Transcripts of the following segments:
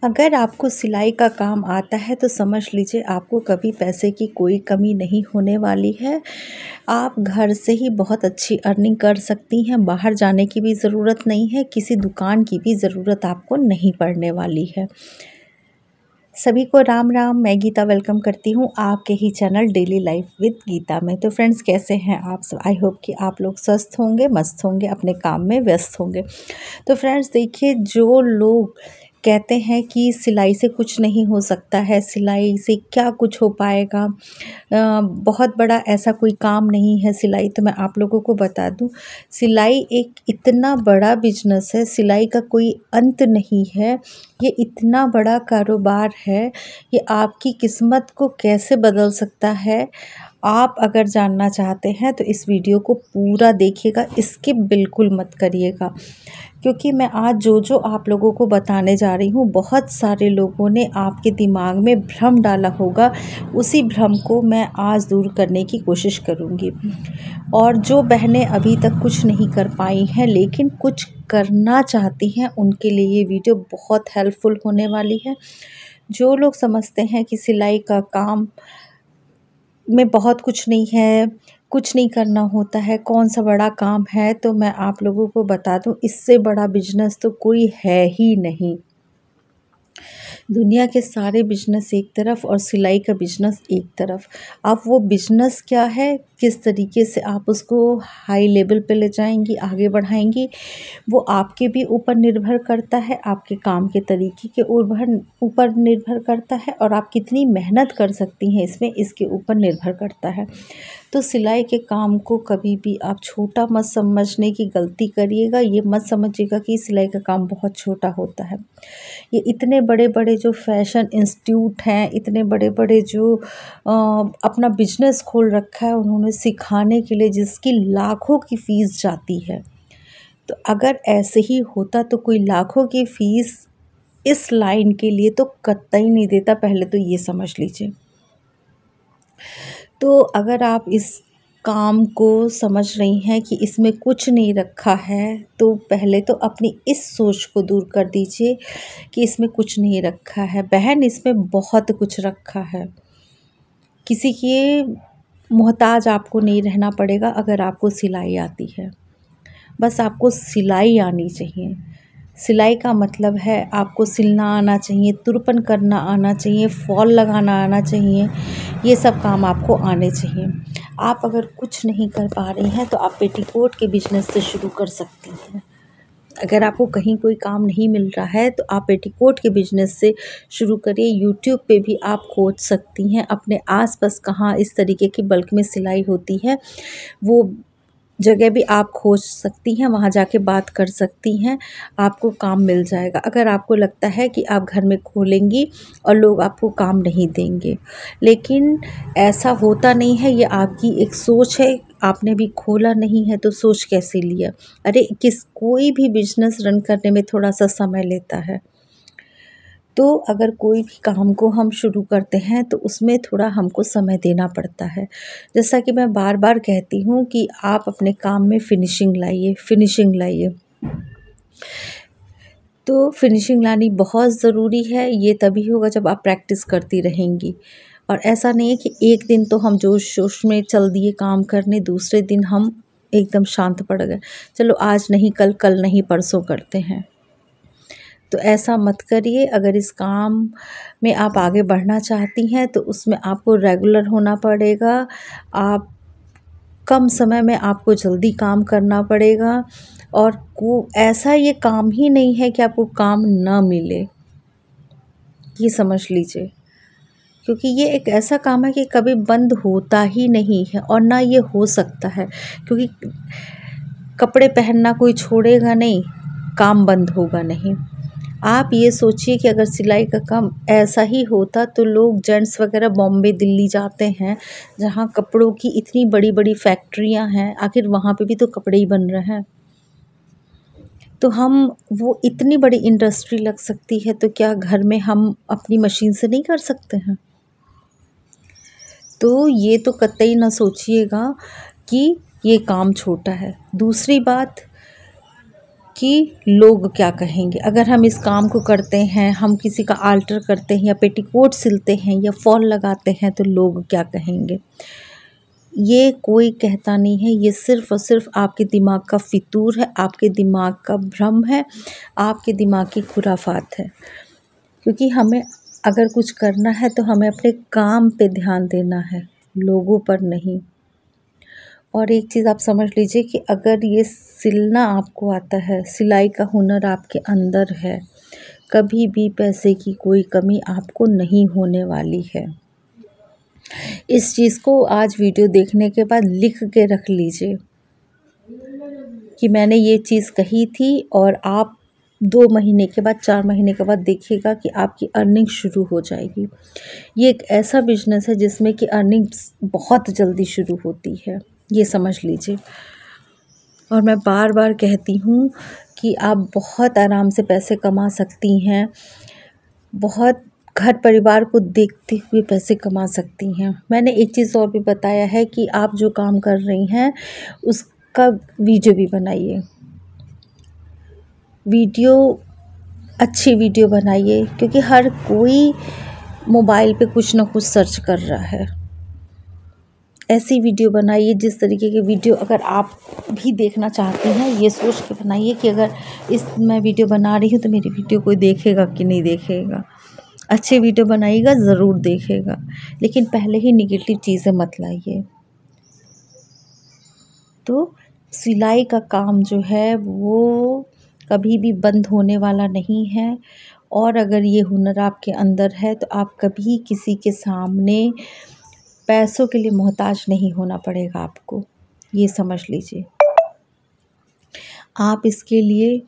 अगर आपको सिलाई का काम आता है तो समझ लीजिए आपको कभी पैसे की कोई कमी नहीं होने वाली है। आप घर से ही बहुत अच्छी अर्निंग कर सकती हैं, बाहर जाने की भी ज़रूरत नहीं है, किसी दुकान की भी ज़रूरत आपको नहीं पड़ने वाली है। सभी को राम राम, मैं गीता वेलकम करती हूँ आपके ही channel daily life with Geeta में। तो फ्रेंड्स, कैसे हैं आप सब? आई होप कि आप लोग स्वस्थ होंगे, मस्त होंगे, अपने काम में व्यस्त होंगे। तो फ्रेंड्स देखिए, जो लोग कहते हैं कि सिलाई से कुछ नहीं हो सकता है, सिलाई से क्या कुछ हो पाएगा, बहुत बड़ा ऐसा कोई काम नहीं है सिलाई। तो मैं आप लोगों को बता दूं, सिलाई एक इतना बड़ा बिजनेस है, सिलाई का कोई अंत नहीं है। ये इतना बड़ा कारोबार है, ये आपकी किस्मत को कैसे बदल सकता है। आप अगर जानना चाहते हैं तो इस वीडियो को पूरा देखिएगा, स्किप बिल्कुल मत करिएगा, क्योंकि मैं आज जो आप लोगों को बताने जा रही हूँ, बहुत सारे लोगों ने आपके दिमाग में भ्रम डाला होगा। उसी भ्रम को मैं आज दूर करने की कोशिश करूँगी। और जो बहनें अभी तक कुछ नहीं कर पाई हैं लेकिन कुछ करना चाहती हैं, उनके लिए ये वीडियो बहुत हेल्पफुल होने वाली है। जो लोग समझते हैं कि सिलाई का काम में बहुत कुछ नहीं है, कुछ नहीं करना होता है, कौन सा बड़ा काम है, तो मैं आप लोगों को बता दूं, इससे बड़ा बिजनेस तो कोई है ही नहीं। दुनिया के सारे बिजनेस एक तरफ और सिलाई का बिजनेस एक तरफ। अब वो बिजनेस क्या है, किस तरीके से आप उसको हाई लेवल पे ले जाएंगी, आगे बढ़ाएंगी, वो आपके भी ऊपर निर्भर करता है, आपके काम के तरीके के ऊपर निर्भर करता है, और आप कितनी मेहनत कर सकती हैं इसमें, इसके ऊपर निर्भर करता है। तो सिलाई के काम को कभी भी आप छोटा मत समझने की गलती करिएगा। ये मत समझिएगा कि सिलाई का काम बहुत छोटा होता है। ये इतने बड़े बड़े जो फैशन इंस्टीट्यूट हैं, इतने बड़े बड़े जो अपना बिजनेस खोल रखा है उन्होंने सिखाने के लिए, जिसकी लाखों की फ़ीस जाती है। तो अगर ऐसे ही होता तो कोई लाखों की फ़ीस इस लाइन के लिए तो कतई नहीं देता, पहले तो ये समझ लीजिए। तो अगर आप इस काम को समझ रही हैं कि इसमें कुछ नहीं रखा है, तो पहले तो अपनी इस सोच को दूर कर दीजिए कि इसमें कुछ नहीं रखा है। बहन, इसमें बहुत कुछ रखा है। किसी के मोहताज आपको नहीं रहना पड़ेगा अगर आपको सिलाई आती है। बस आपको सिलाई आनी चाहिए। सिलाई का मतलब है आपको सिलना आना चाहिए, तुरपन करना आना चाहिए, फॉल लगाना आना चाहिए। ये सब काम आपको आने चाहिए। आप अगर कुछ नहीं कर पा रही हैं तो आप पेटीकोट के बिजनेस से शुरू कर सकती हैं। अगर आपको कहीं कोई काम नहीं मिल रहा है तो आप पेटीकोट के बिजनेस से शुरू करिए। यूट्यूब पे भी आप खोज सकती हैं, अपने आसपास कहाँ इस तरीके की बल्क में सिलाई होती है वो जगह भी आप खोज सकती हैं, वहाँ जाके बात कर सकती हैं, आपको काम मिल जाएगा। अगर आपको लगता है कि आप घर में खोलेंगी और लोग आपको काम नहीं देंगे, लेकिन ऐसा होता नहीं है, ये आपकी एक सोच है। आपने भी खोला नहीं है तो सोच कैसे लिया? अरे कोई भी बिजनेस रन करने में थोड़ा सा समय लेता है। तो अगर कोई भी काम को हम शुरू करते हैं तो उसमें थोड़ा हमको समय देना पड़ता है। जैसा कि मैं बार बार कहती हूँ कि आप अपने काम में फिनिशिंग लाइए, फिनिशिंग लाइए। तो फिनिशिंग लानी बहुत ज़रूरी है। ये तभी होगा जब आप प्रैक्टिस करती रहेंगी। और ऐसा नहीं है कि एक दिन तो हम जोश जोश में चल दिए काम करने, दूसरे दिन हम एकदम शांत पड़ गए, चलो आज नहीं, कल, कल नहीं, परसों करते हैं। तो ऐसा मत करिए। अगर इस काम में आप आगे बढ़ना चाहती हैं तो उसमें आपको रेगुलर होना पड़ेगा। आप कम समय में आपको जल्दी काम करना पड़ेगा, और ऐसा ये काम ही नहीं है कि आपको काम ना मिले, ये समझ लीजिए। क्योंकि ये एक ऐसा काम है कि कभी बंद होता ही नहीं है, और ना ये हो सकता है, क्योंकि कपड़े पहनना कोई छोड़ेगा नहीं, काम बंद होगा नहीं। आप ये सोचिए कि अगर सिलाई का काम ऐसा ही होता तो लोग जेंट्स वगैरह बॉम्बे, दिल्ली जाते हैं, जहाँ कपड़ों की इतनी बड़ी बड़ी फैक्ट्रियाँ हैं, आखिर वहाँ पे भी तो कपड़े ही बन रहे हैं। तो हम वो इतनी बड़ी इंडस्ट्री लग सकती है, तो क्या घर में हम अपनी मशीन से नहीं कर सकते हैं? तो ये तो कतई ना सोचिएगा कि ये काम छोटा है। दूसरी बात, कि लोग क्या कहेंगे। अगर हम इस काम को करते हैं, हम किसी का आल्टर करते हैं या पेटीकोट सिलते हैं या फॉल लगाते हैं तो लोग क्या कहेंगे। ये कोई कहता नहीं है, ये सिर्फ़ और सिर्फ़ आपके दिमाग का फितूर है, आपके दिमाग का भ्रम है, आपके दिमाग की खुराफात है। क्योंकि हमें अगर कुछ करना है तो हमें अपने काम पे ध्यान देना है, लोगों पर नहीं। और एक चीज़ आप समझ लीजिए कि अगर ये सिलना आपको आता है, सिलाई का हुनर आपके अंदर है, कभी भी पैसे की कोई कमी आपको नहीं होने वाली है। इस चीज़ को आज वीडियो देखने के बाद लिख के रख लीजिए कि मैंने ये चीज़ कही थी, और आप 2 महीने के बाद, 4 महीने के बाद देखिएगा कि आपकी अर्निंग शुरू हो जाएगी। ये एक ऐसा बिज़नेस है जिसमें कि अर्निंग्स बहुत जल्दी शुरू होती है, ये समझ लीजिए। और मैं बार-बार कहती हूँ कि आप बहुत आराम से पैसे कमा सकती हैं, बहुत घर परिवार को देखते हुए पैसे कमा सकती हैं। मैंने एक चीज़ और भी बताया है कि आप जो काम कर रही हैं उसका वीडियो भी बनाइए। वीडियो, अच्छी वीडियो बनाइए, क्योंकि हर कोई मोबाइल पे कुछ ना कुछ सर्च कर रहा है। ऐसी वीडियो बनाइए जिस तरीके की वीडियो अगर आप भी देखना चाहती हैं, ये सोच के बनाइए कि अगर मैं वीडियो बना रही हूँ तो मेरी वीडियो कोई देखेगा कि नहीं देखेगा। अच्छी वीडियो बनाइएगा, ज़रूर देखेगा, लेकिन पहले ही नेगेटिव चीज़ें मत लाइए। तो सिलाई का काम जो है वो कभी भी बंद होने वाला नहीं है, और अगर ये हुनर आपके अंदर है तो आप कभी किसी के सामने पैसों के लिए मोहताज नहीं होना पड़ेगा आपको, ये समझ लीजिए। आप इसके लिए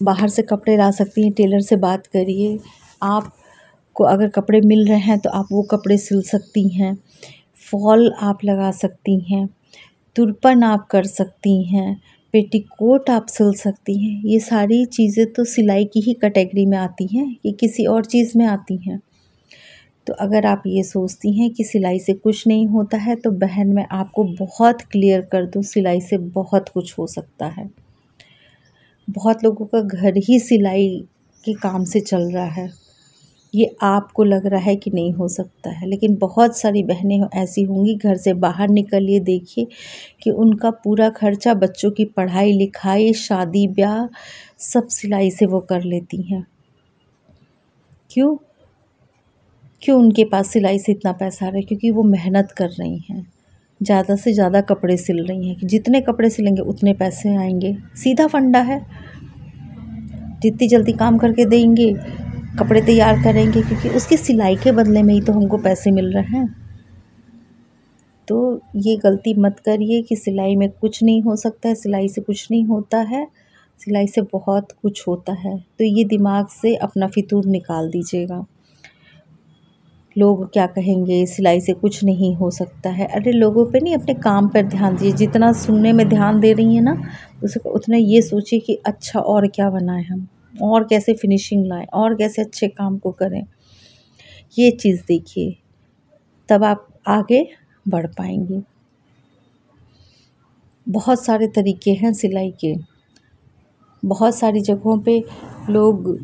बाहर से कपड़े ला सकती हैं, टेलर से बात करिए। आपको अगर कपड़े मिल रहे हैं तो आप वो कपड़े सिल सकती हैं, फॉल आप लगा सकती हैं, तुरपन आप कर सकती हैं, पेटीकोट आप सिल सकती हैं। ये सारी चीज़ें तो सिलाई की ही कैटेगरी में आती हैं, ये किसी और चीज़ में आती हैं। तो अगर आप ये सोचती हैं कि सिलाई से कुछ नहीं होता है तो बहन, मैं आपको बहुत क्लियर कर दूँ, सिलाई से बहुत कुछ हो सकता है। बहुत लोगों का घर ही सिलाई के काम से चल रहा है। ये आपको लग रहा है कि नहीं हो सकता है, लेकिन बहुत सारी बहनें ऐसी होंगी, घर से बाहर निकलिए, देखिए कि उनका पूरा खर्चा, बच्चों की पढ़ाई लिखाई, शादी ब्याह सब सिलाई से वो कर लेती हैं। क्यों उनके पास सिलाई से इतना पैसा आ रहा है? क्योंकि वो मेहनत कर रही हैं, ज़्यादा से ज़्यादा कपड़े सिल रही हैं कि जितने कपड़े सिलेंगे उतने पैसे आएंगे। सीधा फंडा है, जितनी जल्दी काम करके देंगे, कपड़े तैयार करेंगे, क्योंकि उसकी सिलाई के बदले में ही तो हमको पैसे मिल रहे हैं। तो ये गलती मत करिए कि सिलाई में कुछ नहीं हो सकता है, सिलाई से कुछ नहीं होता है, सिलाई से बहुत कुछ होता है। तो ये दिमाग से अपना फितूर निकाल दीजिएगा। लोग क्या कहेंगे, सिलाई से कुछ नहीं हो सकता है। अरे लोगों पे नहीं, अपने काम पर ध्यान दीजिए। जितना सुनने में ध्यान दे रही हैं ना, उतना ये सोचिए कि अच्छा और क्या बनाएं हम, और कैसे फिनिशिंग लाएं, और कैसे अच्छे काम को करें। ये चीज़ देखिए, तब आप आगे बढ़ पाएंगे। बहुत सारे तरीके हैं सिलाई के, बहुत सारी जगहों पे लोग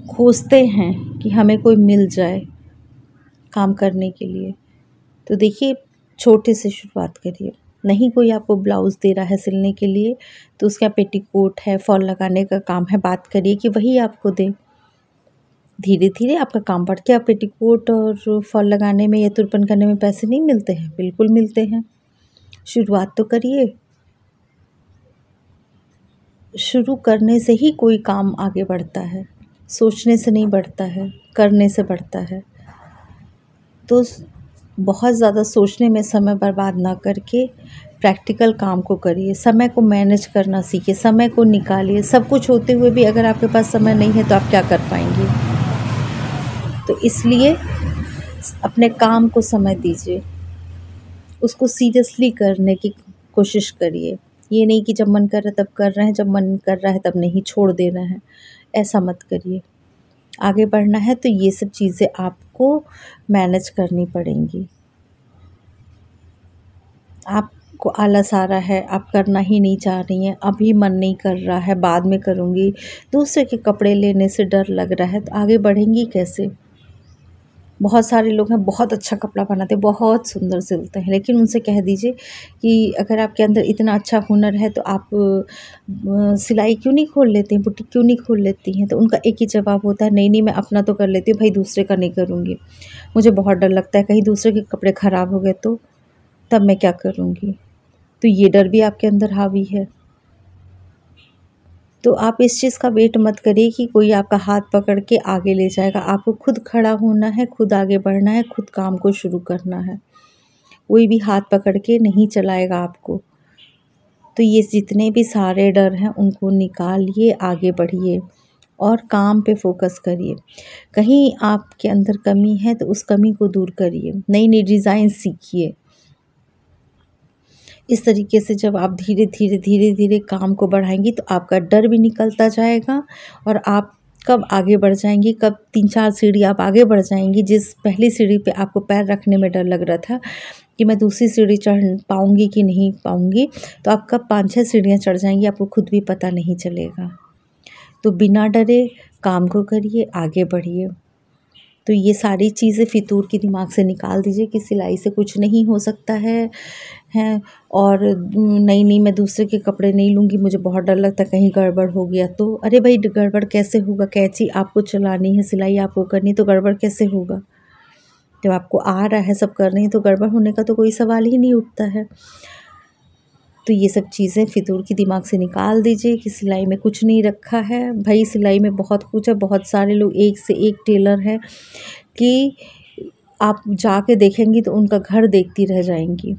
खोजते हैं कि हमें कोई मिल जाए काम करने के लिए। तो देखिए, छोटे से शुरुआत करिए। नहीं कोई आपको ब्लाउज़ दे रहा है सिलने के लिए तो उसका पेटीकोट है, फॉल लगाने का काम है, बात करिए कि वही आपको दे। धीरे धीरे आपका काम बढ़ के, आप पेटीकोट और फॉल लगाने में या तुरपन करने में पैसे नहीं मिलते हैं? बिल्कुल मिलते हैं। शुरुआत तो करिए। शुरू करने से ही कोई काम आगे बढ़ता है, सोचने से नहीं बढ़ता है, करने से बढ़ता है। तो बहुत ज़्यादा सोचने में समय बर्बाद ना करके प्रैक्टिकल काम को करिए, समय को मैनेज करना सीखिए, समय को निकालिए। सब कुछ होते हुए भी अगर आपके पास समय नहीं है तो आप क्या कर पाएंगे? तो इसलिए अपने काम को समय दीजिए, उसको सीरियसली करने की कोशिश करिए। ये नहीं कि जब मन कर रहा है तब कर रहे हैं, जब मन कर रहा है तब नहीं, छोड़ दे रहे हैं। ऐसा मत करिए। आगे बढ़ना है तो ये सब चीज़ें आपको मैनेज करनी पड़ेंगी। आप आपको आलस आ रहा है, आप करना ही नहीं चाह रही हैं, अभी मन नहीं कर रहा है, बाद में करूँगी, दूसरे के कपड़े लेने से डर लग रहा है, तो आगे बढ़ेंगी कैसे? बहुत सारे लोग हैं बहुत अच्छा कपड़ा बनाते हैं, बहुत सुंदर सिलते हैं, लेकिन उनसे कह दीजिए कि अगर आपके अंदर इतना अच्छा हुनर है तो आप सिलाई क्यों नहीं खोल लेती हैं, बुटीक क्यों नहीं खोल लेती हैं? तो उनका एक ही जवाब होता है, नहीं मैं अपना तो कर लेती हूँ भाई, दूसरे का नहीं करूँगी। मुझे बहुत डर लगता है कहीं दूसरे के कपड़े ख़राब हो गए तो तब मैं क्या करूँगी? तो ये डर भी आपके अंदर हावी है। तो आप इस चीज़ का वेट मत करिए कि कोई आपका हाथ पकड़ के आगे ले जाएगा। आपको खुद खड़ा होना है, खुद आगे बढ़ना है, खुद काम को शुरू करना है। कोई भी हाथ पकड़ के नहीं चलाएगा आपको। तो ये जितने भी सारे डर हैं उनको निकालिए, आगे बढ़िए और काम पे फ़ोकस करिए। कहीं आपके अंदर कमी है तो उस कमी को दूर करिए, नई-नई डिज़ाइन सीखिए। इस तरीके से जब आप धीरे-धीरे काम को बढ़ाएँगी तो आपका डर भी निकलता जाएगा और आप कब आगे बढ़ जाएँगी, कब 3-4 सीढ़ी आप आगे बढ़ जाएँगी। जिस पहली सीढ़ी पे आपको पैर रखने में डर लग रहा था कि मैं दूसरी सीढ़ी चढ़ पाऊँगी कि नहीं पाऊँगी, तो आप कब 5-6 सीढ़ियाँ चढ़ जाएँगी आपको खुद भी पता नहीं चलेगा। तो बिना डरे काम को करिए, आगे बढ़िए। तो ये सारी चीज़ें फितूर के दिमाग से निकाल दीजिए कि सिलाई से कुछ नहीं हो सकता है और नहीं मैं दूसरे के कपड़े नहीं लूँगी, मुझे बहुत डर लगता है कहीं गड़बड़ हो गया तो। अरे भाई गड़बड़ कैसे होगा? कैंची आपको चलानी है, सिलाई आपको करनी, तो गड़बड़ कैसे होगा? जब आपको आ रहा है, सब कर रही हैं, तो गड़बड़ होने का तो कोई सवाल ही नहीं उठता है। तो ये सब चीज़ें फितूर की दिमाग से निकाल दीजिए कि सिलाई में कुछ नहीं रखा है। भाई सिलाई में बहुत कुछ है, बहुत सारे लोग एक से एक टेलर हैं कि आप जाके देखेंगी तो उनका घर देखती रह जाएंगी।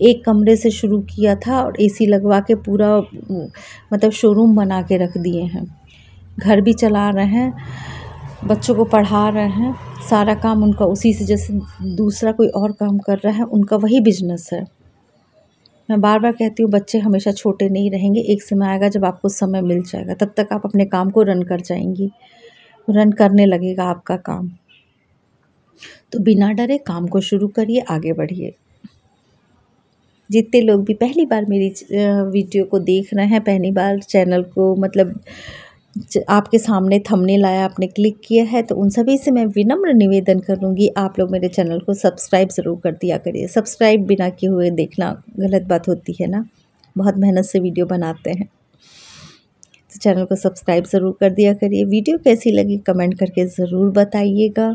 एक कमरे से शुरू किया था और एसी लगवा के पूरा मतलब शोरूम बना के रख दिए हैं। घर भी चला रहे हैं, बच्चों को पढ़ा रहे हैं, सारा काम उनका उसी से, जैसे दूसरा कोई और काम कर रहा है उनका वही बिजनेस है। मैं बार बार कहती हूँ बच्चे हमेशा छोटे नहीं रहेंगे, एक समय आएगा जब आपको समय मिल जाएगा, तब तक आप अपने काम को रन कर जाएंगी, रन करने लगेगा आपका काम। तो बिना डरे काम को शुरू करिए, आगे बढ़िए। जितने लोग भी पहली बार मेरी वीडियो को देख रहे हैं, पहली बार चैनल को मतलब आपके सामने थंबनेल आया, आपने क्लिक किया है, तो उन सभी से मैं विनम्र निवेदन करूंगी आप लोग मेरे चैनल को सब्सक्राइब ज़रूर कर दिया करिए। सब्सक्राइब बिना किए हुए देखना गलत बात होती है ना, बहुत मेहनत से वीडियो बनाते हैं, तो चैनल को सब्सक्राइब ज़रूर कर दिया करिए। वीडियो कैसी लगी कमेंट करके ज़रूर बताइएगा,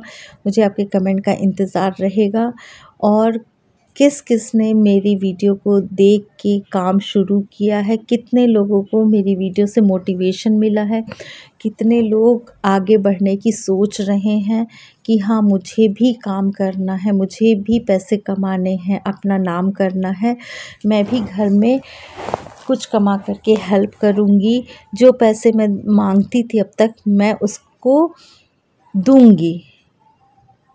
मुझे आपके कमेंट का इंतज़ार रहेगा। और किस किस ने मेरी वीडियो को देख के काम शुरू किया है, कितने लोगों को मेरी वीडियो से मोटिवेशन मिला है, कितने लोग आगे बढ़ने की सोच रहे हैं कि हाँ मुझे भी काम करना है, मुझे भी पैसे कमाने हैं, अपना नाम करना है, मैं भी घर में कुछ कमा करके हेल्प करूँगी, जो पैसे मैं मांगती थी अब तक मैं उसको दूँगी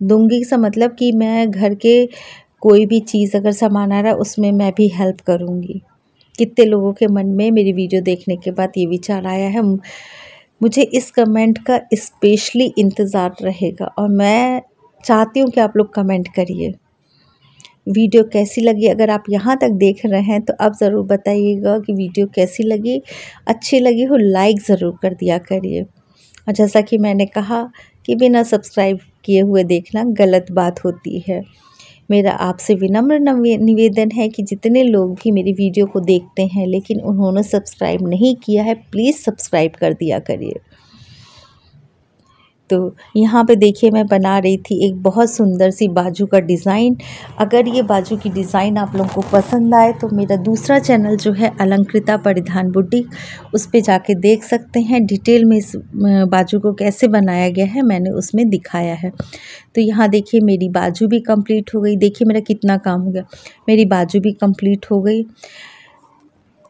का मतलब कि मैं घर के कोई भी चीज़ अगर सामान आ रहा है उसमें मैं भी हेल्प करूँगी। कितने लोगों के मन में मेरी वीडियो देखने के बाद ये विचार आया है, मुझे इस कमेंट का स्पेशली इंतज़ार रहेगा और मैं चाहती हूँ कि आप लोग कमेंट करिए वीडियो कैसी लगी। अगर आप यहाँ तक देख रहे हैं तो आप ज़रूर बताइएगा कि वीडियो कैसी लगी, अच्छी लगी हो लाइक ज़रूर कर दिया करिए। और जैसा कि मैंने कहा कि बिना सब्सक्राइब किए हुए देखना गलत बात होती है। मेरा आपसे विनम्र निवेदन है कि जितने लोग भी मेरी वीडियो को देखते हैं लेकिन उन्होंने सब्सक्राइब नहीं किया है, प्लीज़ सब्सक्राइब कर दिया करिए। तो यहाँ पे देखिए मैं बना रही थी एक बहुत सुंदर सी बाजू का डिज़ाइन। अगर ये बाजू की डिज़ाइन आप लोगों को पसंद आए तो मेरा दूसरा चैनल जो है अलंकृता परिधान बुटीक, उस पे जाके देख सकते हैं डिटेल में इस बाजू को कैसे बनाया गया है, मैंने उसमें दिखाया है। तो यहाँ देखिए मेरी बाजू भी कंप्लीट हो गई, देखिए मेरा कितना काम हो गया, मेरी बाजू भी कंप्लीट हो गई।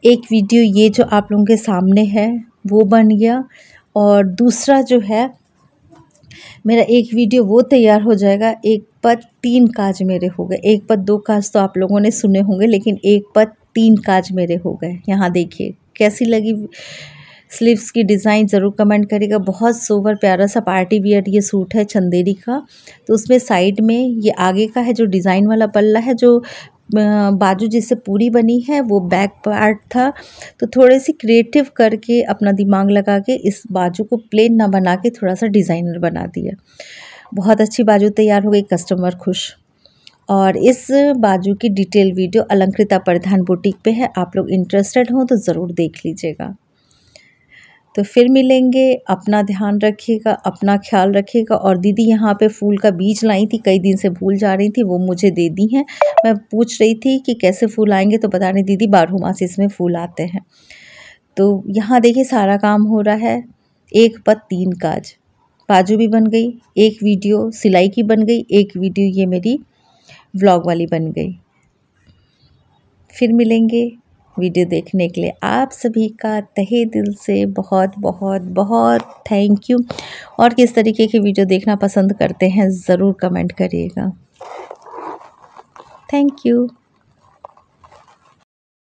एक वीडियो ये जो आप लोगों के सामने है वो बन गया और दूसरा जो है मेरा एक वीडियो वो तैयार हो जाएगा। एक पद 3 काज मेरे हो गए, एक पद 2 काज तो आप लोगों ने सुने होंगे लेकिन एक पद 3 काज मेरे हो गए। यहाँ देखिए कैसी लगी स्लीव्स की डिज़ाइन, ज़रूर कमेंट करिएगा। बहुत सोबर प्यारा सा पार्टी वियर ये सूट है चंदेरी का। तो उसमें साइड में ये आगे का है जो डिज़ाइन वाला पल्ला है, जो बाजू जिससे पूरी बनी है वो बैक पार्ट था, तो थोड़े सी क्रिएटिव करके अपना दिमाग लगा के इस बाजू को प्लेन ना बना के थोड़ा सा डिज़ाइनर बना दिया। बहुत अच्छी बाजू तैयार हो गई, कस्टमर खुश। और इस बाजू की डिटेल वीडियो अलंकृता परिधान बुटीक पे है, आप लोग इंटरेस्टेड हो तो ज़रूर देख लीजिएगा। तो फिर मिलेंगे, अपना ध्यान रखिएगा, अपना ख्याल रखिएगा। और दीदी यहाँ पे फूल का बीज लाई थी, कई दिन से भूल जा रही थी, वो मुझे दे दी हैं। मैं पूछ रही थी कि कैसे फूल आएंगे, तो बता रही दीदी 12 मास इसमें फूल आते हैं। तो यहाँ देखिए सारा काम हो रहा है, एक पद तीन काज। बाजू भी बन गई, एक वीडियो सिलाई की बन गई, एक वीडियो ये मेरी व्लॉग वाली बन गई। फिर मिलेंगे, वीडियो देखने के लिए आप सभी का तहे दिल से बहुत बहुत बहुत थैंक यू। और किस तरीके की वीडियो देखना पसंद करते हैं ज़रूर कमेंट करिएगा। Thank you.